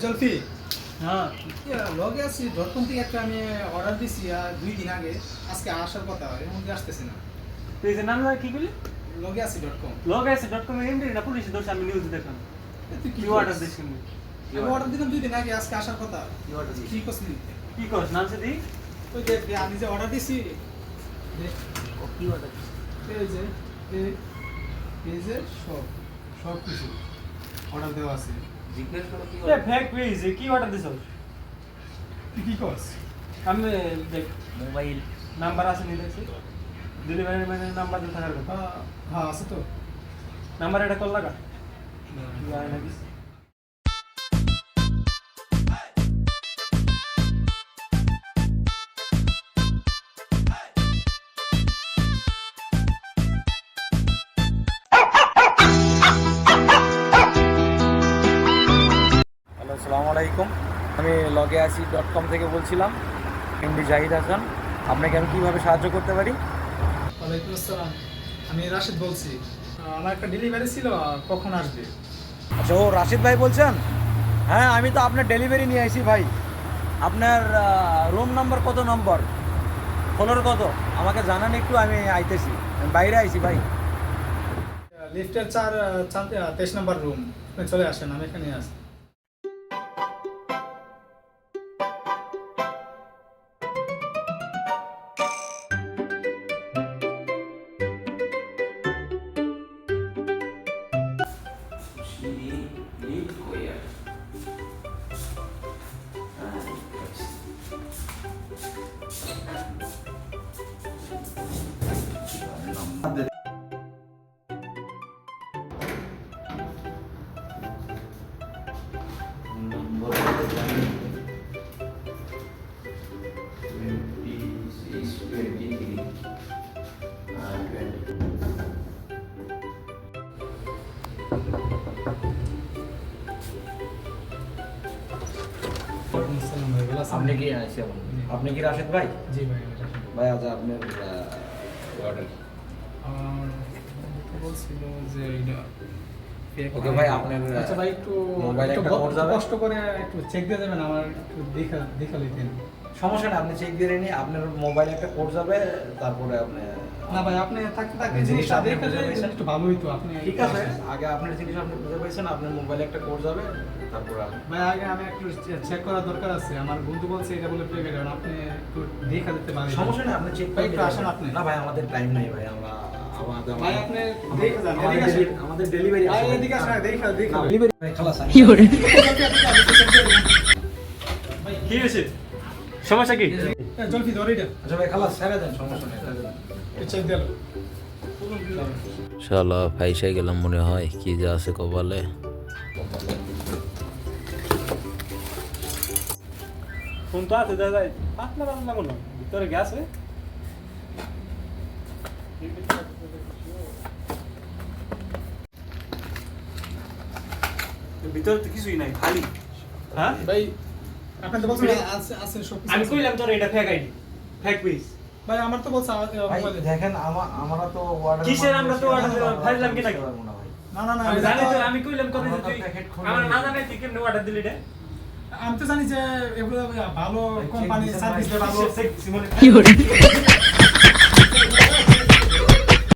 জলফি হ্যাঁ লগে আছি ডটকম থেকে একটা আমি অর্ডার দিছি 2 দিন আগে, আজকে আসার কথা, এর মধ্যে আসতেছে না। পেজের নাম কি বলি? লগে আছি ডটকম। লগাইছে.com এমডি না পুলিশ দোষ আমি নিউজ দেখলাম। তুই কি অর্ডার দিছিস? আমি অর্ডার দিলাম 2 দিন আগে, আজকে আসার কথা। কি অর্ডার দিছিস? কি করছিস? কি করছ নাম সে দি? ওই দেখ আমি যে অর্ডার দিছি, দেখ ও কি অর্ডার দিছিস? এই যে সব কিছু অর্ডার দেওয়া আছে। জিজ্ঞেস করো কি অর্ডার? ফেক পেজ কি অর্ডার দিছস? তুই কি করছ? আমি দেখ মোবাইল নাম্বার আছে নি দেখছি। ডেলিভারি ম্যানের নাম্বার দিতে থাকার কথা। হ্যাঁ আছে তো। নাম্বার এটা কল লাগা। যায় নাকি? হ্যালো, আসসালামু আলাইকুম। আমি লগে আছি .com থেকে বলছিলাম, এমডি জাহিদ হাসান। আপনাকে আমি কীভাবে সাহায্য করতে পারি? ওয়ালাইকুম আসসালাম, আমি রাশিদ বলছি। আমার একটা ডেলিভারি ছিল, কখন আসবে? আচ্ছা, ও রাশিদ ভাই বলছেন? হ্যাঁ, আমি তো আপনার ডেলিভারি নিয়ে আসি ভাই। আপনার রুম নাম্বার কত নম্বর, ফ্লোর কত আমাকে জানান একটু, আমি আইতেছি, আমি বাইরে আইছি ভাই। লিফটের 23 নম্বর রুম, আপনি চলে আসেন, আমি এখানে আছি। আপনি কি আপনি কি রাশিদ ভাই? জি ভাই, ভাই আচ্ছা, আপনার অর্ডার। বলছিল যে এটা ওকে ভাই, আপনার আচ্ছা ভাই, একটু মোবাইলে একটা কোড যাবে। কষ্ট করে একটু চেক দিয়ে যাবেন, আমার একটু দেখা লিখেন। সমস্যা না, আপনি চেক দিয়ে নিয়ে আপনার মোবাইলে একটা কোড যাবে, তারপরে আপনি না ভাই, আপনি থাকতে আপনি জিনিসটা জিনিসটা আপনি দেখে বুঝে পেয়েছেন? একটু ভালো হইতো। আপনি ঠিক আছে, আগে আপনার জিনিস আপনি বুঝে পেয়েছেন, আপনার মোবাইলে একটা কোড যাবে, তারপরে ভাই আগে আমি একটু চেক করার দরকার আছে। আমার বন্ধু বলছে এটা বলে পেয়ে আপনি একটু দেখা দিতে পারেন। সমস্যা নেই, আপনি চেক ভাই, করে একটু আসেন আপনি। না ভাই, আমাদের টাইম নাই ভাই, আমরা ভাই আপনি দেখে যান, এদিকে আসেন। আমাদের ডেলিভারি ভাই এদিকে আসেন, দেখা ডেলিভারি ভাই খালাস কি হয়েছে? সমস্যা কি? জলফি ধরে এটা আচ্ছা ভাই, খালাস ছেড়ে দেন, সমস্যা নেই, ছেড়ে দেন। চেক দিল। শালা ফাইসাই গেলাম মনে হয়, কি যে আছে কপালে। ফোন তো আছে দাদা, পাতলা পাতলা মনে হয়। ভিতরে গ্যাস ভিতরে তো কিছুই নাই, খালি। হ্যাঁ ভাই আপনি তো বলছেন আছে আছে সব কিছু আমি আছে। কইলাম তোর এটা ফেক আইডি, ফেক পেজ। ভাই আমার তো বলছে ভাই মোবাইলে। দেখেন, আমরা তো অর্ডার কিসের আমরা তো order ফাইলাম কি নাকি? না না না, আমি এটা জানি তো- তো, আমি কইলাম কবে যে তুই আমার না জানাই তুই কেমনে অর্ডার দিলি রে? আমি তো জানি যে এগুলো ভালো কোম্পানি সার্ভিস দেয়, ভালো কি